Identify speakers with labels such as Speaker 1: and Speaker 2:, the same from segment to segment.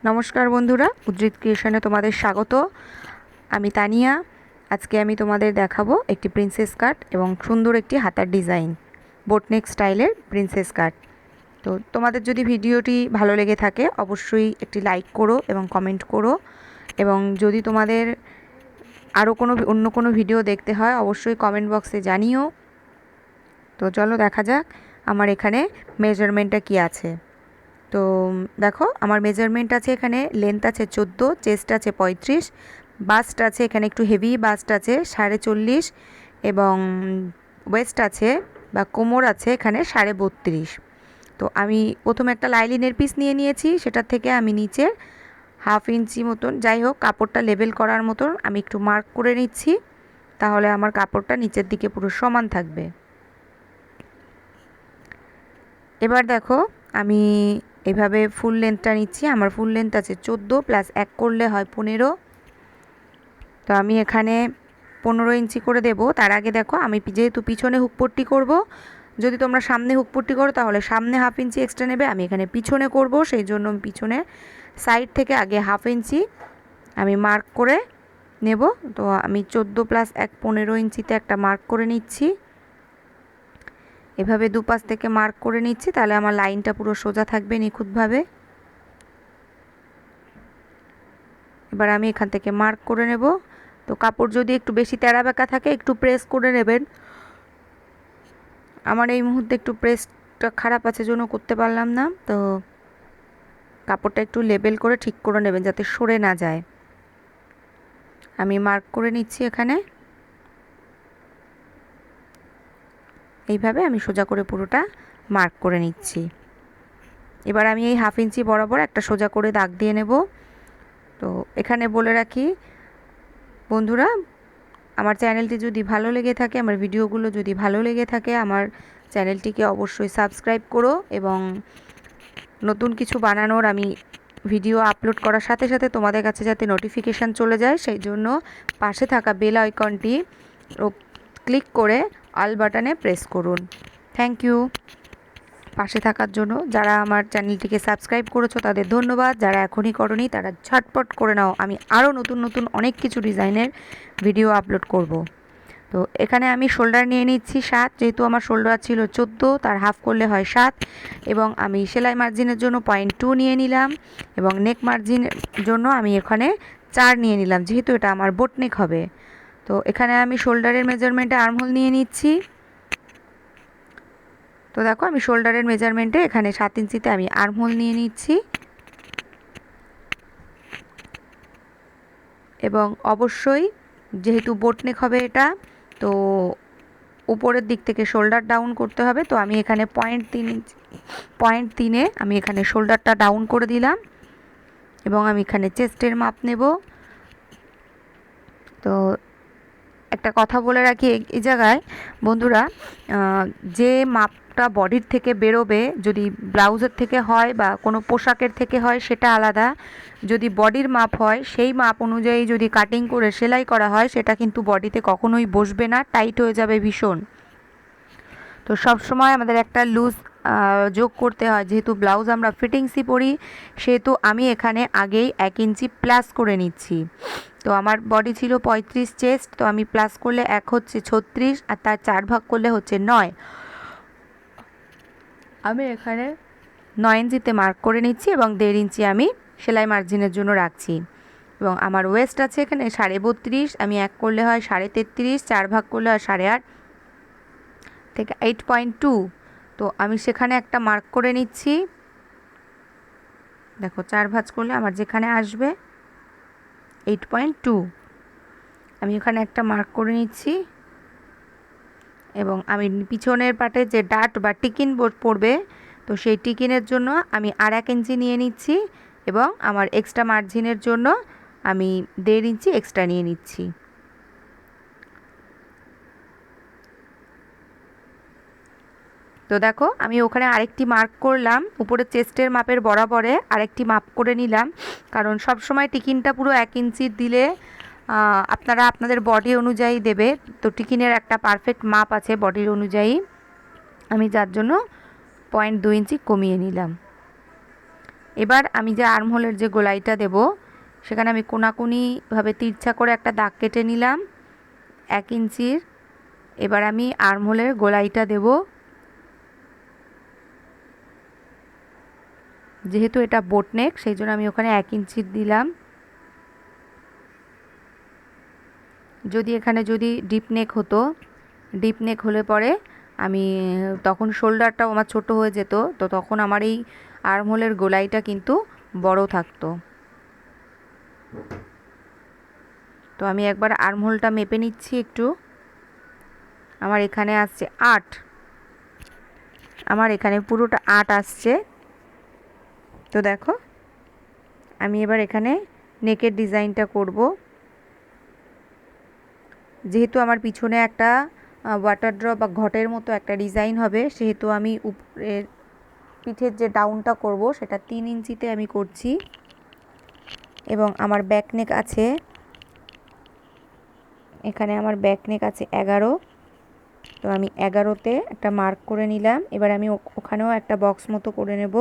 Speaker 1: নমস্কার বন্ধুরা, উদ্রিত ক্রিয়েশনে তোমাদের স্বাগত। আমি তানিয়া। আজকে আমি তোমাদের দেখাবো একটি প্রিন্সেস কাট এবং সুন্দর একটি হাতার ডিজাইন, বোটনেক স্টাইলের প্রিন্সেস কাট। তো তোমাদের যদি ভিডিওটি ভালো লেগে থাকে অবশ্যই একটি লাইক করো এবং কমেন্ট করো, এবং যদি তোমাদের আরও অন্য কোনো ভিডিও দেখতে হয় অবশ্যই কমেন্ট বক্সে জানিও। তো চলো দেখা যাক আমার এখানে মেজারমেন্টটা কি আছে। তো দেখো আমার মেজারমেন্ট আছে, এখানে লেন্থ আছে 14, চেস্ট আছে 35, বাস্ট আছে এখানে একটু হেভি বাস্ট আছে 40.5, এবং ওয়েস্ট আছে বা কোমর আছে এখানে 32.5। তো আমি প্রথমে একটা লাইলিনের পিস নিয়ে নিয়েছি, সেটার থেকে আমি নিচে 1/2 ইঞ্চি মতন, যাই হোক কাপড়টা লেবেল করার মতন আমি একটু মার্ক করে নিচ্ছি, তাহলে আমার কাপড়টা নিচের দিকে পুরো সমান থাকবে। এবার দেখো আমি এইভাবে ফুল লেন্থটা নিচ্ছি। আমার ফুল লেন্থ আছে 14 প্লাস 1 করলে হয় 15। তো আমি এখানে 15 ইঞ্চি করে দেব। তার আগে দেখো আমি যেহেতু পিছনে হুকপট্টি করব, যদি তোমরা সামনে হুকপট্টি করো তাহলে সামনে 1/2 ইঞ্চি এক্সট্রা নেবে। আমি এখানে পিছনে করব, সেই জন্য আমি পিছনে সাইড থেকে আগে 1/2 ইঞ্চি আমি মার্ক করে নেব। তো আমি 14 প্লাস 1 15 ইঞ্চিতে একটা মার্ক করে নিচ্ছি। এভাবে দুপাশ থেকে মার্ক করে নিচ্ছি, তাহলে আমার লাইনটা পুরো সোজা থাকবে নিখুঁতভাবে। এবার আমি এখান থেকে মার্ক করে নেব। তো কাপড় যদি একটু বেশি তেড়া বেঁকা থাকে একটু প্রেস করে নেবেন। আমার এই মুহূর্তে একটু প্রেসটা খারাপ আছে জন্য করতে পারলাম না। তো কাপড়টা একটু লেবেল করে ঠিক করে নেবেন যাতে সরে না যায়। আমি মার্ক করে নিচ্ছি এখানে, এইভাবে আমি সোজা করে পুরোটা মার্ক করে নিচ্ছি। এবার আমি এই 1/2 ইঞ্চি বরাবর একটা সোজা করে দাগ দিয়ে নেব। তো এখানে বলে রাখি বন্ধুরা, আমার চ্যানেলটি যদি ভালো লেগে থাকে, আমার ভিডিওগুলো যদি ভালো লেগে থাকে, আমার চ্যানেলটিকে অবশ্যই সাবস্ক্রাইব করো, এবং নতুন কিছু বানানোর আমি ভিডিও আপলোড করার সাথে সাথে তোমাদের কাছে যাতে নোটিফিকেশান চলে যায় সেই জন্য পাশে থাকা বেল আইকনটি ক্লিক করে অল বাটনে প্রেস করুন। থ্যাংক ইউ পাশে থাকার জন্য। যারা আমার চ্যানেলটিকে সাবস্ক্রাইব করেছো তাদের ধন্যবাদ, যারা এখনই করনি তারা ঝটপট করে নাও, আমি আরও নতুন নতুন অনেক কিছু ডিজাইনের ভিডিও আপলোড করব। তো এখানে আমি শোল্ডার নিয়ে নিচ্ছি 7, যেহেতু আমার শোল্ডার ছিল 14, তার হাফ করলে হয় 7, এবং আমি সেলাই মার্জিনের জন্য 0.2 নিয়ে নিলাম, এবং নেক মার্জিনের জন্য আমি এখানে 4 নিয়ে নিলাম, যেহেতু এটা আমার বোট নেক হবে। তো এখানে আমি শোল্ডারের মেজারমেন্টে আর্মহোল নিয়ে নিচ্ছি। তো দেখো আমি শোল্ডারের মেজারমেন্টে এখানে 7 ইঞ্চিতে আমি আর্মহোল নিয়ে নিচ্ছি, এবং অবশ্যই যেহেতু বোটনেক হবে এটা, তো উপরের দিক থেকে শোল্ডার ডাউন করতে হবে। তো আমি এখানে 0.3 আমি এখানে শোল্ডারটা ডাউন করে দিলাম, এবং আমি এখানে চেস্টের মাপ নেব। তো একটা কথা বলে রাখি এই জায়গায় বন্ধুরা, যে মাপটা বডির থেকে বেরোবে, যদি ব্লাউজের থেকে হয় বা কোনো পোশাকের থেকে হয় সেটা আলাদা, যদি বডির মাপ হয় সেই মাপ অনুযায়ী যদি কাটিং করে সেলাই করা হয় সেটা কিন্তু বডিতে কখনোই বসবে না, টাইট হয়ে যাবে ভীষণ। তো সব সময় আমাদের একটা লুজ যোগ করতে হয়, যেহেতু ব্লাউজ আমরা ফিটিংসই পরি সেহেতু আমি এখানে আগেই 1 ইঞ্চি প্লাস করে নিচ্ছি। তো আমার বডি ছিল 35 চেস্ট, তো আমি প্লাস করলে 1 হচ্ছে 36, আর তার 4 ভাগ করলে হচ্ছে 9। আমি এখানে 9 ইঞ্চিতে মার্ক করে নিচ্ছি, এবং 1.5 ইঞ্চি আমি সেলাই মার্জিনের জন্য রাখছি। এবং আমার ওয়েস্ট আছে এখানে 32.5, আমি 1 করলে হয় 33.5, 4 ভাগ করলে হয় 8.5 থেকে 8.2। তো আমি সেখানে একটা মার্ক করে নিচ্ছি। দেখো 4 ভাঁজ করলে আমার যেখানে আসবে 8.2, আমি ওখানে একটা মার্ক করে নিচ্ছি। এবং আমি পিছনের পাটে যে ডাট বা টিকিন পড়বে, তো সেই টিকিনের জন্য আমি আর 1 ইঞ্চি নিয়ে নিচ্ছি, এবং আমার এক্সট্রা মার্জিনের জন্য আমি 1.5 ইঞ্চি এক্সট্রা নিয়ে নিচ্ছি। তো দেখো আমি ওখানে আরেকটি মার্ক করলাম, উপরে চেস্টের মাপের বরাবরে আরেকটি মাপ করে নিলাম, কারণ সব সময় টিকিনটা পুরো 1 ইঞ্চি দিলে আপনারা আপনাদের বডি অনুযায়ী দেবে। তো টিকিনের একটা পারফেক্ট মাপ আছে বডির অনুযায়ী, আমি যার জন্য 0.2 ইঞ্চি কমিয়ে নিলাম। এবার আমি যে আর্মহোলের যে গোলাইটা দেব সেখানে আমি কোনাকুনিভাবে তিরছা করে একটা দাগ কেটে নিলাম 1 ইঞ্চির। এবার আমি আর্মহোলের গোলাইটা দেব। যেহেতু এটা বোট নেক সেই জন্য আমি ওখানে 1 ইঞ্চির দিলাম। যদি ডিপ নেক হতো, ডিপ নেক হলে পরে আমি তখন শোল্ডারটাও আমার ছোট হয়ে যেত, তো তখন আমার এই আর্মহোলের গোলাইটা কিন্তু বড় থাকতো। তো আমি একবার আর্মহোলটা মেপে নিচ্ছি একটু। আমার এখানে আসছে 8, আমার এখানে পুরোটা 8 আসছে। তো দেখো আমি এবার এখানে নেকের ডিজাইনটা করব। যেহেতু আমার পিছনে একটা ওয়াটার ড্রপ বা ঘটের মতো একটা ডিজাইন হবে, সেহেতু আমি উপরের পিঠের যে ডাউনটা করব সেটা 3 ইঞ্চিতে আমি করছি। এবং আমার ব্যাক নেক আছে, এখানে আমার ব্যাক নেক আছে 11। তো আমি 11তে একটা মার্ক করে নিলাম। এবার আমি ওখানেও একটা বক্স মতো করে নেব।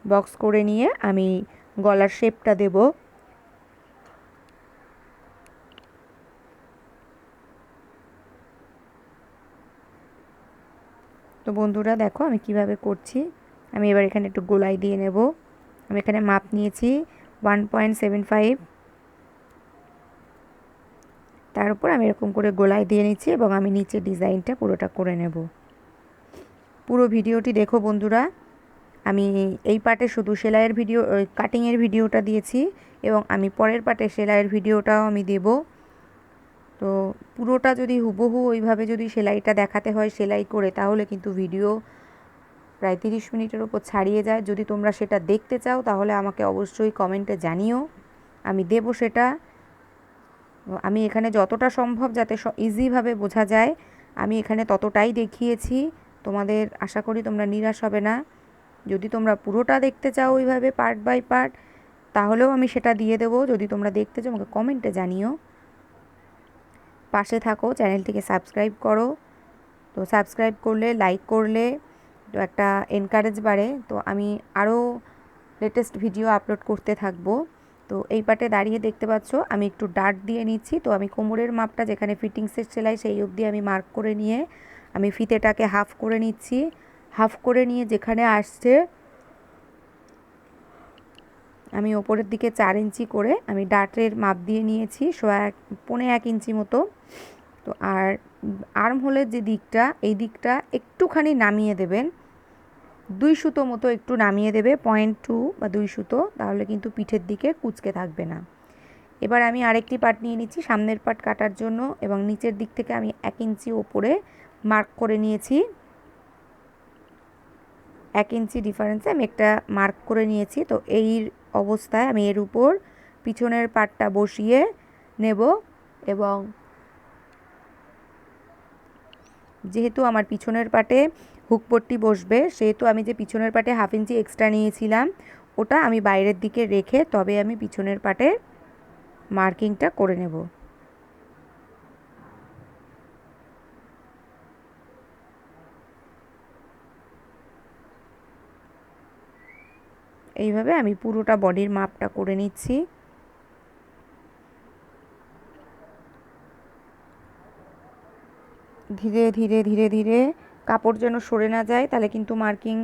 Speaker 1: বক্স করে নিয়ে আমি গলার শেপটা দেব। তো বন্ধুরা দেখো আমি কিভাবে করছি। আমি এবার এখানে একটু গোলাই দিয়ে নেব। আমি এখানে মাপ নিয়েছি 1.75, তার উপর আমি এরকম করে গোলাই দিয়ে নিচ্ছি এবং আমি নিচে ডিজাইনটা পুরোটা করে নেব। পুরো ভিডিওটি দেখো বন্ধুরা। আমি এই পার্টে শুধু সেলাইয়ের ভিডিও, কাটিংয়ের ভিডিওটা দিয়েছি এবং আমি পরের পার্টে সেলাইয়ের ভিডিওটাও আমি দেব। তো পুরোটা যদি হুবহু ওইভাবে যদি সেলাইটা দেখাতে হয় সেলাই করে, তাহলে কিন্তু ভিডিও প্রায় 30 মিনিটের ওপর ছাড়িয়ে যায়। যদি তোমরা সেটা দেখতে চাও তাহলে আমাকে অবশ্যই কমেন্টে জানিও, আমি দেব সেটা। আমি এখানে যতটা সম্ভব যাতে ইজিভাবে বোঝা যায় আমি এখানে ততটাই দেখিয়েছি। তোমাদের আশা করি তোমরা নিরাশ হবে না। যদি তোমরা পুরোটা দেখতে চাও ওইভাবে পার্ট বাই পার্ট, তাহলেও আমি সেটা দিয়ে দেবো। যদি তোমরা দেখতে চাও আমাকে কমেন্টে জানিও। পাশে থাকো, চ্যানেলটিকে সাবস্ক্রাইব করো। তো সাবস্ক্রাইব করলে, লাইক করলে তো একটা এনকারেজ বাড়ে। তো আমি আরও লেটেস্ট ভিডিও আপলোড করতে থাকবো। তো এই পার্টে দাঁড়িয়ে দেখতে পাচ্ছ আমি একটু ডার্ট দিয়ে নিচ্ছি। তো আমি কোমরের মাপটা যেখানে ফিটিংসের সেলাই সেই অবধি আমি মার্ক করে নিয়ে আমি ফিতেটাকে হাফ করে নিচ্ছি। হাফ করে নিয়ে যেখানে আসছে আমি ওপরের দিকে 4 ইঞ্চি করে আমি ডার্টের মাপ দিয়ে নিয়েছি 1.25 ইঞ্চি মতো। তো আর আর্মহোলের যে দিকটা, এই দিকটা একটুখানি নামিয়ে দেবেন, 2 সুতো মতো একটু নামিয়ে দেবে, 0.2 বা 2 সুতো, তাহলে কিন্তু পিঠের দিকে কুঁচকে থাকবে না। এবার আমি আরেকটি পার্ট নিয়ে নিচ্ছি সামনের পার্ট কাটার জন্য এবং নিচের দিক থেকে আমি 1 ইঞ্চি ওপরে মার্ক করে নিয়েছি। 1 ইঞ্চি ডিফারেন্সে আমি একটা মার্ক করে নিয়েছি। তো এই অবস্থায় আমি এর উপর পিছনের পার্টটা বসিয়ে নেব এবং যেহেতু আমার পিছনের পার্টে হুকপট্টি বসবে, সেহেতু আমি যে পিছনের পার্টে 1/2 ইঞ্চি এক্সট্রা নিয়েছিলাম ওটা আমি বাইরের দিকে রেখে তবে আমি পিছনের পার্টে মার্কিংটা করে নেব। এইভাবে আমি পুরোটা বডির মাপটা করে নিচ্ছি। ধীরে ধীরে ধীরে ধীরে, কাপড় যেন সরে না যায়, তাহলে কিন্তু মার্কিং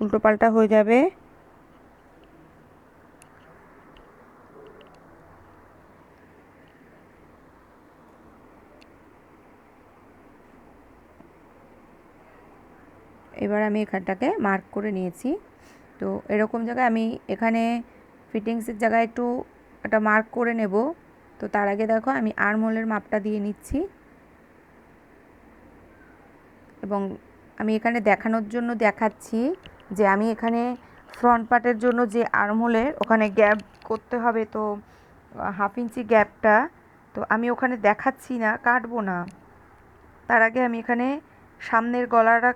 Speaker 1: উল্টোপাল্টা হয়ে যাবে। এবার আমি এখানটাকে মার্ক করে নিয়েছি। তো এরকম জায়গায় আমি এখানে ফিটিংসের জায়গায় একটু একটা মার্ক করে নেব। তো তার আগে দেখো আমি আর্মহোলের মাপটা দিয়ে নিচ্ছি এবং আমি এখানে দেখানোর জন্য দেখাচ্ছি যে আমি এখানে ফ্রন্ট পার্টের জন্য যে আর্মহোলের ওখানে গ্যাপ করতে হবে, তো 1/2 ইঞ্চি গ্যাপটা তো আমি ওখানে দেখাচ্ছি না, কাটবো না। তার আগে আমি এখানে সামনের গলাটা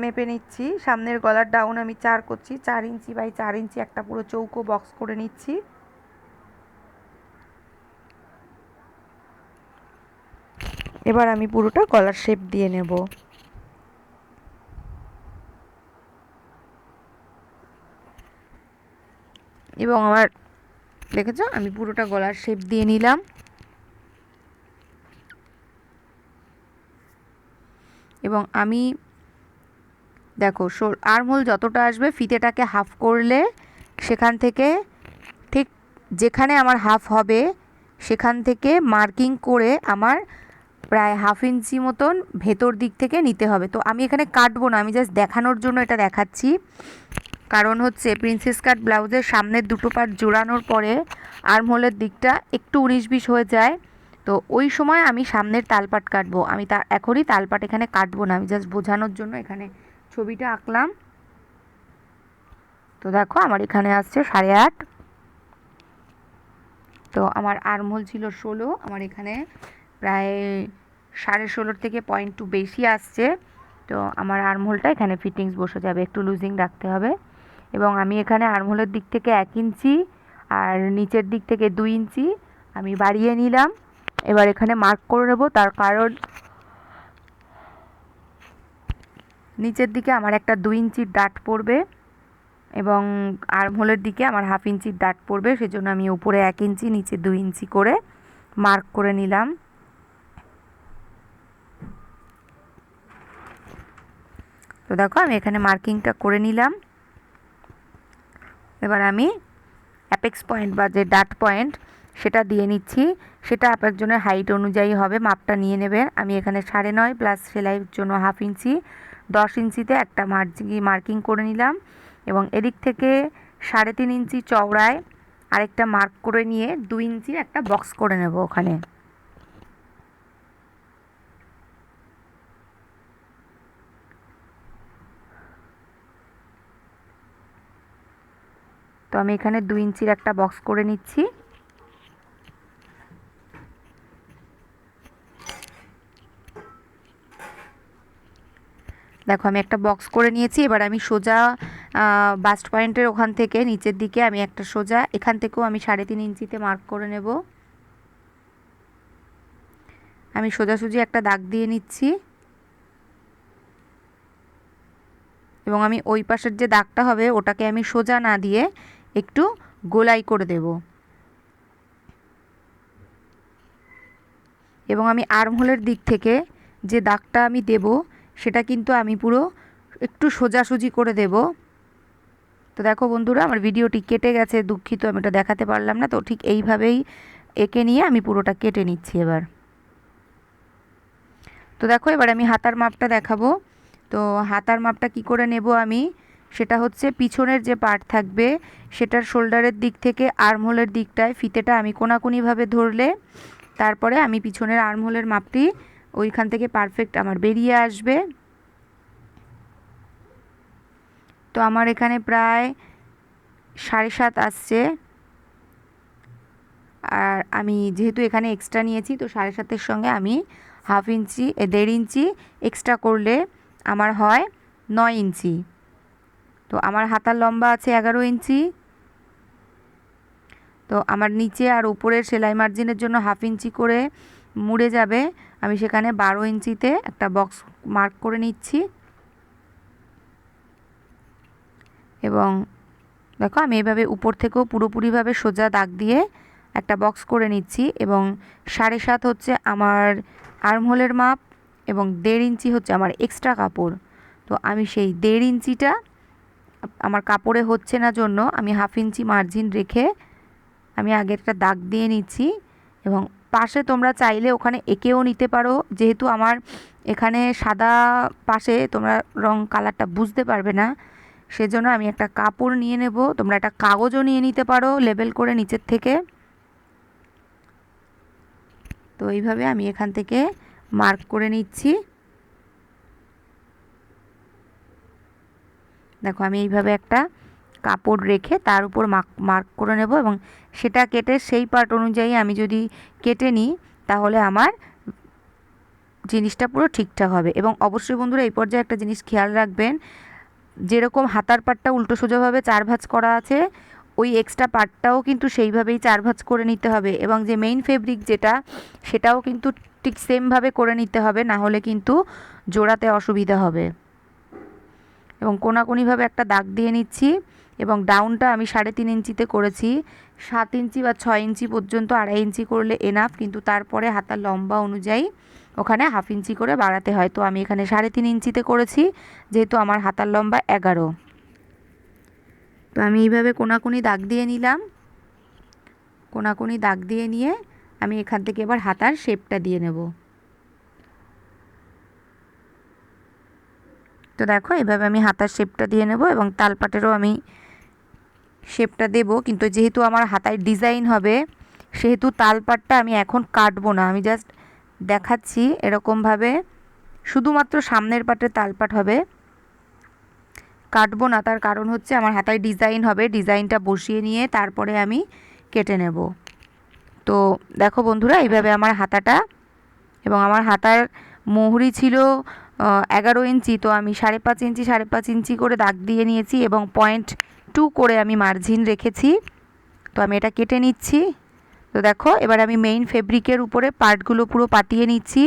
Speaker 1: মেপে নিচ্ছি। সামনের গলার ডাউন আমি 4 করছি, 4 ইঞ্চি বাই 4 ইঞ্চি একটা পুরো চৌকো বক্স করে নিচ্ছি। এবার আমি পুরোটা গলার শেপ দিয়ে নেব। এবং আমার দেখেছো আমি পুরোটা গলার শেপ দিয়ে নিলাম। এবং আমি দেখো আর্মহোল যতটা আসবে ফিতেটাকে হাফ করলে সেখান থেকে ঠিক যেখানে আমার হাফ হবে সেখান থেকে মার্কিং করে আমার প্রায় 1/2 ইঞ্চি মতন ভেতর দিক থেকে নিতে হবে। তো আমি এখানে কাটবো না, আমি জাস্ট দেখানোর জন্য এটা দেখাচ্ছি। কারণ হচ্ছে প্রিন্সেস কাট ব্লাউজের সামনের দুটো পার্ট জোড়ানোর পরে আর্মহোলের দিকটা একটু 19-20 হয়ে যায়। তো ওই সময় আমি সামনের তালপাট কাটবো, আমি এখনই তালপাট এখানে কাটবো না, আমি জাস্ট বোঝানোর জন্য এখানে ছবিটা আঁকলাম। তো দেখো আমার এখানে আসছে 8.5। তো আমার আর্মহোল ছিল 16, আমার এখানে প্রায় 16.5 থেকে 0.2 বেশি আসছে। তো আমার আর্মহোলটা এখানে ফিটিংস বসে যাবে, একটু লুজিং রাখতে হবে। এবং আমি এখানে আর্মহোলের দিক থেকে 1 ইঞ্চি আর নিচের দিক থেকে 2 ইঞ্চি আমি বাড়িয়ে নিলাম। এবার এখানে মার্ক করে নেব, তার কারণ নিচের দিকে আমার একটা 2 ইঞ্চির ডাট পড়বে এবং আর্মহোলের দিকে আমার 1/2 ইঞ্চির ডাট পড়বে, সেজন্য আমি উপরে 1 ইঞ্চি নিচে 2 ইঞ্চি করে মার্ক করে নিলাম। তো দেখো আমি এখানে মার্কিংটা করে নিলাম। এবার আমি অ্যাপেক্স পয়েন্ট বা যে ডাট পয়েন্ট সেটা দিয়ে নিচ্ছি, সেটা একজনের হাইট অনুযায়ী হবে, মাপটা নিয়ে নেবেন। আমি এখানে 9.5 প্লাস সেলাইয়ের জন্য 1/2 ইঞ্চি 10 ইঞ্চিতে একটা মার্কিং করে নিলাম এবং এদিক থেকে 3.5 ইঞ্চি চওড়ায় আরেকটা মার্ক করে নিয়ে 2 ইঞ্চির একটা বক্স করে নেব ওখানে। তো আমি এখানে 2 ইঞ্চির একটা বক্স করে নিচ্ছি। দেখো আমি একটা বক্স করে নিয়েছি। এবার আমি সোজা বাস্ট পয়েন্টের ওখান থেকে নিচের দিকে আমি একটা সোজা এখান থেকেও আমি 3.5 ইঞ্চিতে মার্ক করে নেব। আমি সোজাসুজি একটা দাগ দিয়ে নিচ্ছি এবং আমি ওই পাশের যে দাগটা হবে ওটাকে আমি সোজা না দিয়ে একটু গোলাই করে দেব। এবং আমি আর্মহোলের দিক থেকে যে দাগটা আমি দেব সেটা কিন্তু আমি পুরো একটু সোজাসুজি করে দেব। তো দেখো বন্ধুরা আমার ভিডিওটি কেটে গেছে, দুঃখিত আমি এটা দেখাতে পারলাম না। তো ঠিক এইভাবেই এঁকে নিয়ে আমি পুরোটা কেটে নিচ্ছি এবার। তো দেখো এবার আমি হাতার মাপটা দেখাবো। তো হাতার মাপটা কি করে নেব আমি, সেটা হচ্ছে পিছনের যে পার্ট থাকবে সেটার শোল্ডারের দিক থেকে আর্মহোলের দিকটায় ফিতেটা আমি কোনাকুনিভাবে ধরলে তারপরে আমি পিছনের আর্মহোলের মাপটি ওইখান থেকে পারফেক্ট আমার বেরিয়ে আসবে। তো আমার এখানে প্রায় 7.5 আসছে, আর আমি যেহেতু এখানে এক্সট্রা নিয়েছি তো 7.5-এর সঙ্গে আমি 1/2 ইঞ্চি 1.5 ইঞ্চি এক্সট্রা করলে আমার হয় 9 ইঞ্চি। তো আমার হাতার লম্বা আছে 11 ইঞ্চি। তো আমার নিচে আর উপরের সেলাই মার্জিনের জন্য 1/2 ইঞ্চি করে মুড়ে যাবে, আমি সেখানে 12 ইঞ্চিতে একটা বক্স মার্ক করে নিচ্ছি। এবং দেখো আমি এভাবে উপর থেকেও পুরোপুরিভাবে সোজা দাগ দিয়ে একটা বক্স করে নিচ্ছি। এবং 7.5 হচ্ছে আমার আর্মহোলের মাপ এবং 1.5 ইঞ্চি হচ্ছে আমার এক্সট্রা কাপড়। তো আমি সেই 1.5 ইঞ্চিটা আমার কাপড়ে হচ্ছে না জন্য আমি 1/2 ইঞ্চি মার্জিন রেখে আমি আগে একটা দাগ দিয়ে নিচ্ছি। এবং পাশে তোমরা চাইলে ওখানে এঁকেও নিতে পারো, যেহেতু আমার এখানে সাদা পাশে তোমরা রং কালারটা বুঝতে পারবে না, সেজন্য আমি একটা কাপড় নিয়ে নেব। তোমরা একটা কাগজও নিয়ে নিতে পারো লেবেল করে নিচের থেকে। তো এইভাবে আমি এখান থেকে মার্ক করে নিচ্ছি। দেখো আমি এইভাবে একটা কাপড় রেখে তার উপর মার্ক করে নেব এবং সেটা কেটে সেই পার্ট অনুযায়ী আমি যদি কেটে নিই তাহলে আমার জিনিসটা পুরো ঠিকঠাক হবে। এবং অবশ্যই বন্ধুরা এই পর্যায়ে একটা জিনিস খেয়াল রাখবেন, যেরকম হাতার পাটটা উল্টো সোজাভাবে 4 ভাঁজ করা আছে ওই এক্সট্রা পার্টটাও কিন্তু সেইভাবেই 4 ভাঁজ করে নিতে হবে। এবং যে মেইন ফেব্রিক যেটা সেটাও কিন্তু ঠিক সেমভাবে করে নিতে হবে, না হলে কিন্তু জোড়াতে অসুবিধা হবে। এবং কোনাকুনিভাবে একটা দাগ দিয়ে নিচ্ছি এবং ডাউনটা আমি 3.5 ইঞ্চিতে করেছি। 7 ইঞ্চি বা 6 ইঞ্চি পর্যন্ত 2.5 ইঞ্চি করলে এনাফ, কিন্তু তারপরে হাতার লম্বা অনুযায়ী ওখানে হাফ ইঞ্চি করে বাড়াতে হয়। তো আমি এখানে 3.5 ইঞ্চিতে করেছি, যেহেতু আমার হাতার লম্বা 11। তো আমি এইভাবে কোনাকুনি দাগ দিয়ে নিলাম। কোনাকুনি দাগ দিয়ে নিয়ে আমি এখান থেকে এবার হাতার শেপটা দিয়ে নেব। তো দেখো এভাবে আমি হাতার শেপটা দিয়ে নেব এবং তালপাটেরও আমি শেপটা দেব, কিন্তু যেহেতু আমার হাতায় ডিজাইন হবে সেহেতু তালপাটটা আমি এখন কাটবো না, আমি জাস্ট দেখাচ্ছি এরকমভাবে, শুধুমাত্র সামনের পাটের তালপাট হবে, কাটবো না। তার কারণ হচ্ছে আমার হাতায় ডিজাইন হবে, ডিজাইনটা বসিয়ে নিয়ে তারপরে আমি কেটে নেব। তো দেখো বন্ধুরা, এইভাবে আমার হাতাটা, এবং আমার হাতার মুহুরি ছিল 11 ইঞ্চি, তো আমি 5.5 ইঞ্চি 5.5 ইঞ্চি করে দাগ দিয়ে নিয়েছি এবং 0.2 করে আমি মার্জিন রেখেছি। তো আমি এটা কেটে নিচ্ছি। তো দেখো এবার আমি মেইন ফেব্রিকের উপরে পার্টগুলো পুরো পাতিয়ে নিচ্ছি,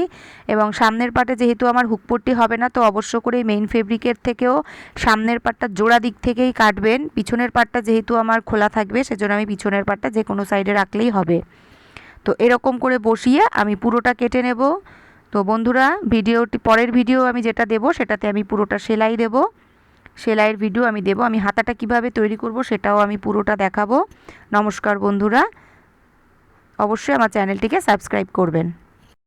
Speaker 1: এবং সামনের পাটে যেহেতু আমার হুকপট্টি হবে না, তো অবশ্য করে মেইন ফেব্রিকের থেকেও সামনের পাটটা জোড়া দিক থেকেই কাটবেন। পিছনের পাটটা যেহেতু আমার খোলা থাকবে সেজন্য আমি পিছনের পাটটা যে কোনো সাইডে রাখলেই হবে। তো এরকম করে বসিয়ে আমি পুরোটা কেটে নেব। তো বন্ধুরা, পরের ভিডিও আমি যেটা দেব সেটাতে আমি পুরোটা সেলাই দেব, সেলাইয়ের ভিডিও আমি দেব, আমি হাতাটা কিভাবে তৈরি করব সেটাও আমি পুরোটা দেখাবো। নমস্কার বন্ধুরা, অবশ্যই আমার চ্যানেলটিকে সাবস্ক্রাইব করবেন।